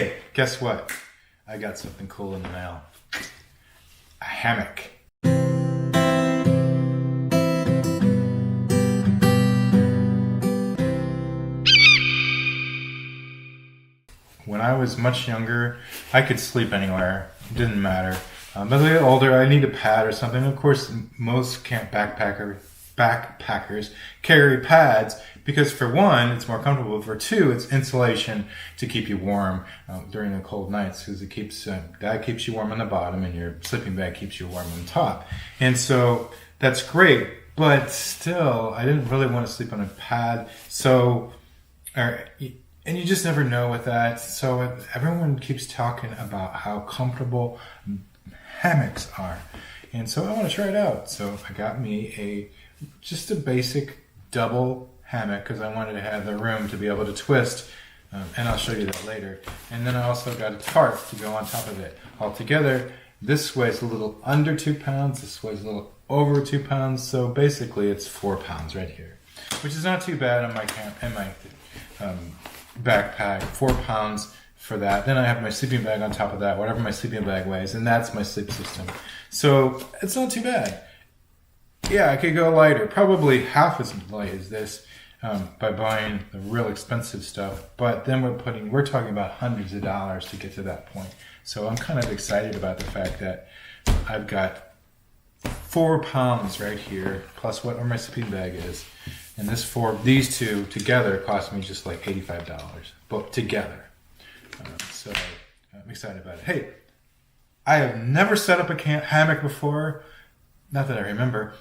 Hey, guess what? I got something cool in the mail. A hammock. When I was much younger, I could sleep anywhere. It didn't matter. As I get older, I need a pad or something. Of course, most camp backpackers carry pads because, for one, it's more comfortable. For two, it's insulation to keep you warm during the cold nights, because it keeps that keeps you warm on the bottom, and your sleeping bag keeps you warm on top. And so that's great. But still, I didn't really want to sleep on a pad. And you just never know with that. So everyone keeps talking about how comfortable hammocks are. And so I want to try it out. So I got me just a basic double hammock because I wanted to have the room to be able to twist. And I'll show you that later. And then I also got a tarp to go on top of it. Altogether, this weighs a little under 2 pounds. This weighs a little over 2 pounds. So basically it's 4 pounds right here, which is not too bad on my backpack. 4 pounds for that. Then I have my sleeping bag on top of that, whatever my sleeping bag weighs, and that's my sleep system. So it's not too bad. Yeah, I could go lighter, probably half as light as this, by buying the real expensive stuff. But then we're talking about hundreds of dollars to get to that point. So I'm kind of excited about the fact that I've got 4 pounds right here, plus whatever my sleeping bag is. And these two together cost me just like $85, but together. So I'm excited about it. Hey, I have never set up a hammock before, not that I remember,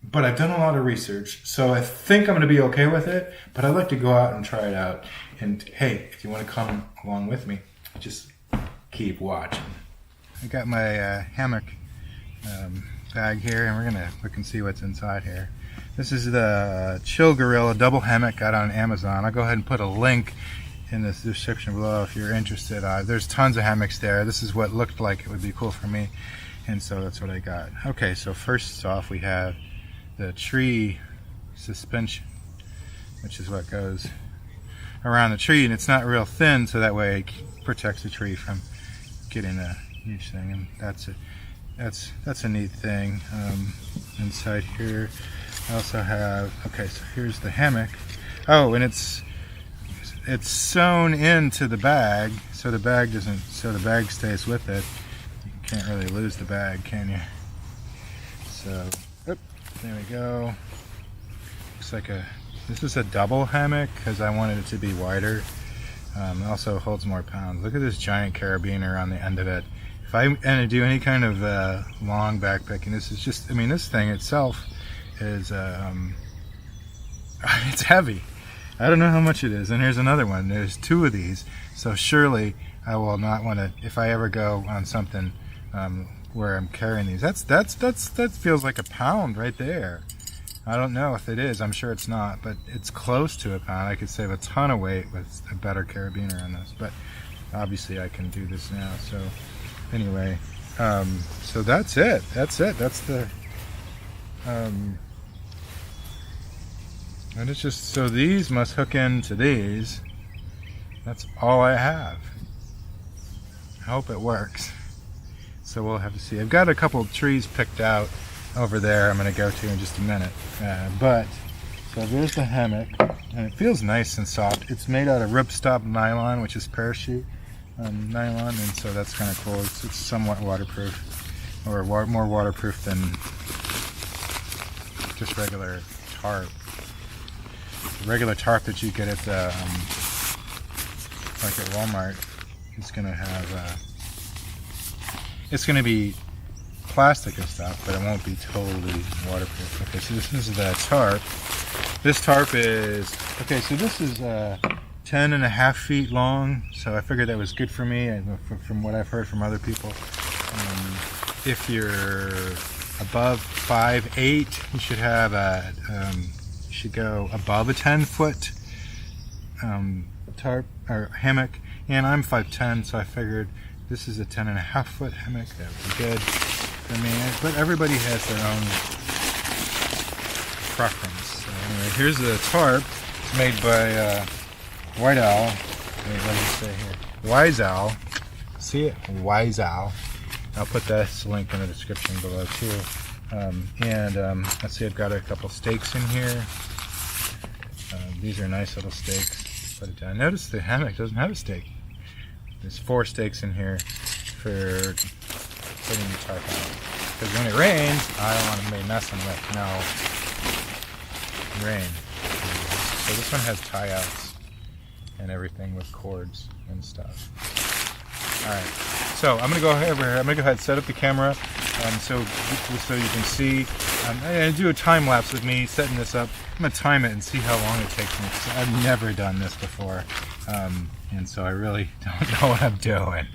but I've done a lot of research, so I think I'm going to be okay with it. But I'd like to go out and try it out. And hey, if you want to come along with me, just keep watching. I got my hammock bag here, and we're gonna look and see what's inside here. This is the Chill Gorilla double hammock, got on Amazon. I'll go ahead and put a link in the description below if you're interested. There's tons of hammocks there. This is what looked like it would be cool for me, and so that's what I got. Okay, so first off we have the tree suspension, which is what goes around the tree, and it's not real thin, so that way it protects the tree from getting a huge thing. And that's it. That's a neat thing. Inside here I also have, okay, so here's the hammock. Oh, and it's sewn into the bag, so the bag stays with it. You can't really lose the bag, can you? So, there we go. Looks like this is a double hammock because I wanted it to be wider. It also holds more pounds. Look at this giant carabiner on the end of it. If I'm going to do any kind of long backpacking, this is just, I mean, this thing itself is, it's heavy. I don't know how much it is. And here's another one. There's 2 of these. So surely I will not want to, if I ever go on something where I'm carrying these. That feels like a pound right there. I don't know if it is. I'm sure it's not, but it's close to a pound. I could save a ton of weight with a better carabiner on this. But obviously I can do this now. So anyway, so that's it. That's the and it's just, so these must hook into these. That's all I have. I hope it works. So we'll have to see. I've got a couple of trees picked out over there I'm going to go to in just a minute. So there's the hammock, and it feels nice and soft. It's made out of ripstop nylon, which is parachute nylon, and so that's kind of cool. It's somewhat waterproof, or more waterproof than just regular tarp. The regular tarp that you get at like at Walmart is going to have it's going to be plastic and stuff, but it won't be totally waterproof. Okay, so this is the tarp. This tarp is, okay, so this is 10.5 feet long, so I figured that was good for me, from what I've heard from other people. If you're above 5'8", you should have you should go above a 10-foot tarp or hammock, and I'm 5'10", so I figured this is a 10.5 foot hammock. That would be good for me, but everybody has their own preference. So anyway, here's the tarp. It's made by White Owl. Wait, what does it say here? Wise Owl. See it? Wise Owl. I'll put this link in the description below too. Let's see, I've got a couple steaks in here. These are nice little steaks. Put it down. Notice the hammock doesn't have a steak. There's 4 steaks in here for putting the tarp out. Because when it rains, I don't want to be messing with rain. So this one has tie-outs and everything with cords and stuff. Alright, so I'm going to go over here. I'm going to go ahead and set up the camera so you can see. I'm going to do a time lapse with me setting this up. I'm going to time it and see how long it takes me, because I've never done this before. And so I really don't know what I'm doing.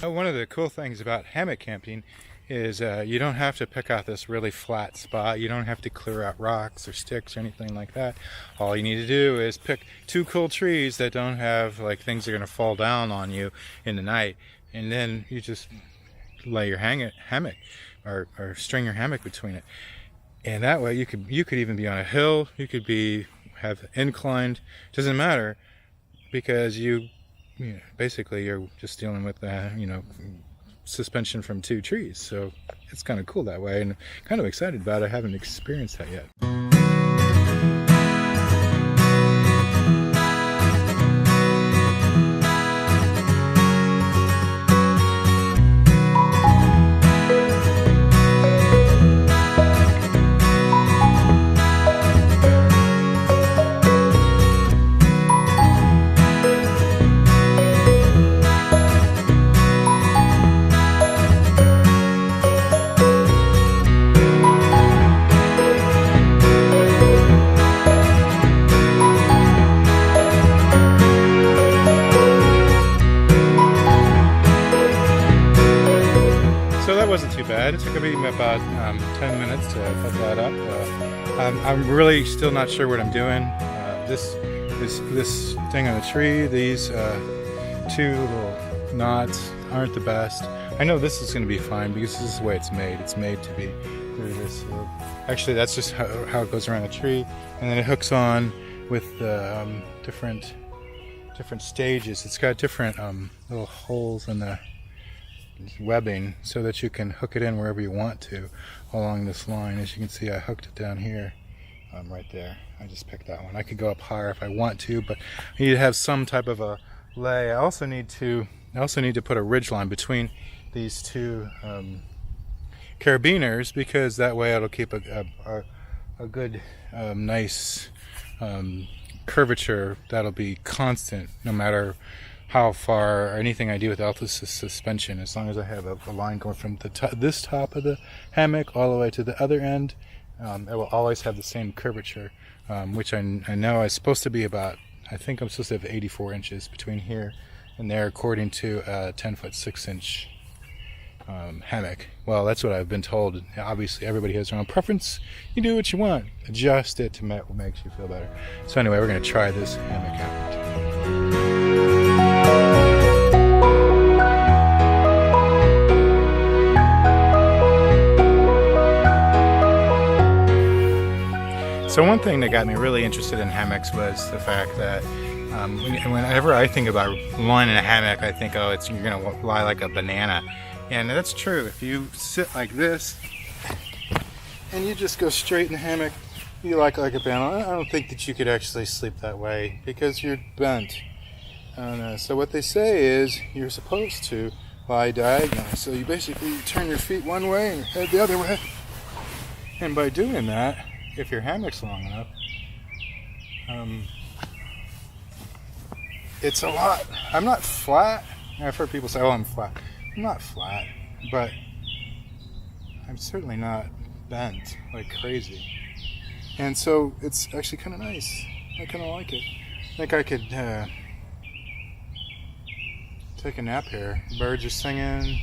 One of the cool things about hammock camping is you don't have to pick out this really flat spot. You don't have to clear out rocks or sticks or anything like that. All you need to do is pick 2 cool trees that don't have like things that are going to fall down on you in the night, and then you just lay your hammock or string your hammock between it. And that way you could even be on a hill, you could have inclined, doesn't matter, because basically you're just dealing with suspension from 2 trees. So it's kind of cool that way, and kind of excited about it. I haven't experienced that yet. Wasn't too bad. It took me about 10 minutes to put that up. I'm really still not sure what I'm doing. This thing on the tree, these 2 little knots aren't the best. I know this is going to be fine because this is the way it's made. It's made to be through this. So actually, that's just how it goes around the tree, and then it hooks on with different stages. It's got different little holes in the webbing so that you can hook it in wherever you want to along this line. As you can see, I hooked it down here, right there. I just picked that one. I could go up higher if I want to, but I need to have some type of a lay. I also need to put a ridge line between these 2 carabiners, because that way it'll keep a good nice curvature that'll be constant no matter how far or anything I do with altitude suspension. As long as I have a line going from this top of the hammock all the way to the other end, it will always have the same curvature, which I know is supposed to be about, I think I'm supposed to have 84 inches between here and there, according to a 10-foot 6-inch hammock. Well, that's what I've been told. Obviously everybody has their own preference. You do what you want, adjust it to what makes you feel better. So anyway, we're going to try this hammock out. So one thing that got me really interested in hammocks was the fact that whenever I think about lying in a hammock, I think, oh, you're going to lie like a banana. And that's true. If you sit like this and you just go straight in the hammock, you like a banana. I don't think that you could actually sleep that way because you're bent. So what they say is you're supposed to lie diagonal. So you basically turn your feet one way and your head the other way. And by doing that, if your hammock's long enough, it's a lot. I'm not flat. I've heard people say, oh, I'm flat. I'm not flat, but I'm certainly not bent like crazy. And so it's actually kind of nice. I kind of like it. I think I could take a nap here. Birds are singing.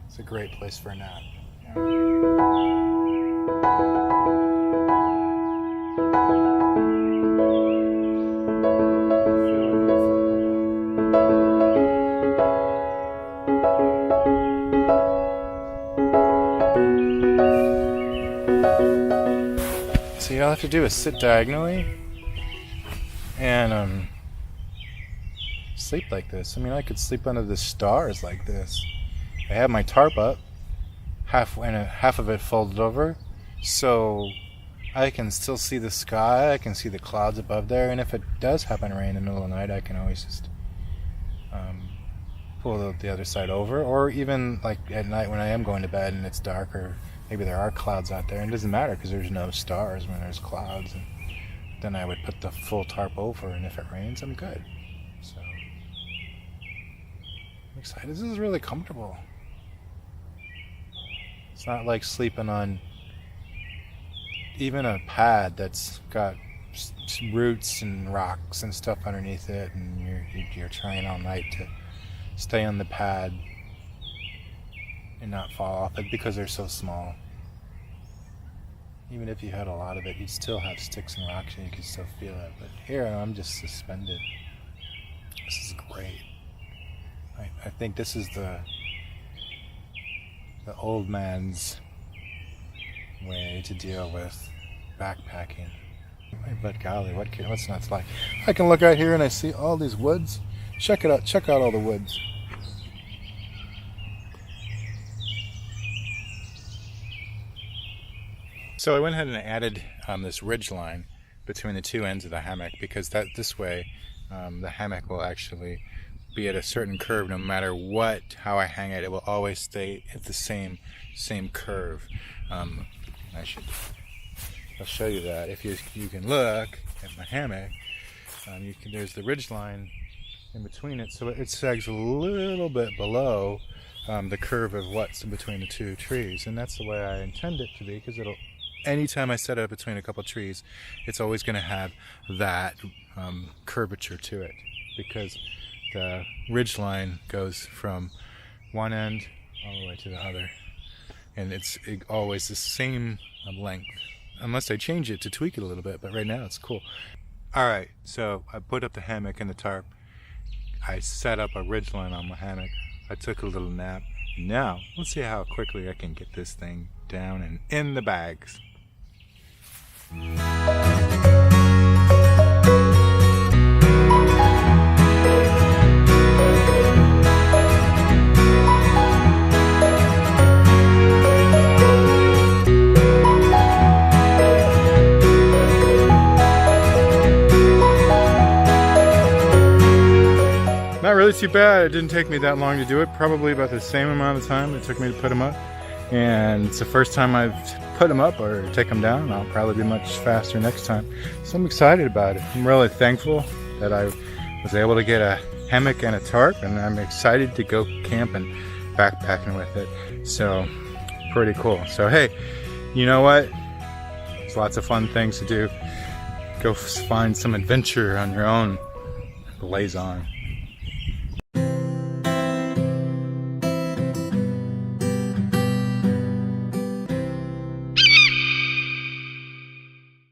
It's a great place for a nap. So all I have to do is sit diagonally and sleep like this. I mean, I could sleep under the stars like this. I have my tarp up, half of it folded over, so I can still see the sky. I can see the clouds above there, and if it does happen to rain in the middle of the night, I can always just pull the other side over. Or even like at night when I am going to bed and it's dark, or maybe there are clouds out there, and it doesn't matter because there's no stars when there's clouds. And then I would put the full tarp over, and if it rains, I'm good. So I'm excited. This is really comfortable. It's not like sleeping on even a pad that's got roots and rocks and stuff underneath it, and you're trying all night to stay on the pad and not fall off it because they're so small. Even if you had a lot of it, you'd still have sticks and rocks and you could still feel it. But here I'm just suspended. This is great. I think this is the old man's way to deal with backpacking. But golly, what's not like? I can look out here and I see all these woods. Check it out. Check out all the woods. So I went ahead and added this ridge line between the two ends of the hammock, because this way the hammock will actually be at a certain curve no matter how I hang it. It will always stay at the same curve. I'll show you that. If you can look at my hammock, there's the ridge line in between it, so it sags a little bit below the curve of what's in between the two trees, and that's the way I intend it to be, because anytime I set it up between a couple trees, it's always going to have that curvature to it, because the ridge line goes from one end all the way to the other, and it's always the same length, unless I change it to tweak it a little bit, but right now it's cool. Alright, so I put up the hammock and the tarp. I set up a ridge line on my hammock. I took a little nap. Now, let's see how quickly I can get this thing down and in the bags. Not really too bad. It didn't take me that long to do it. Probably about the same amount of time it took me to put them up. And it's the first time I've put them up or take them down. I'll probably be much faster next time. So I'm excited about it. I'm really thankful that I was able to get a hammock and a tarp, and I'm excited to go camping, backpacking with it. So pretty cool. So hey, you know what? There's lots of fun things to do. Go find some adventure on your own. Blaze on.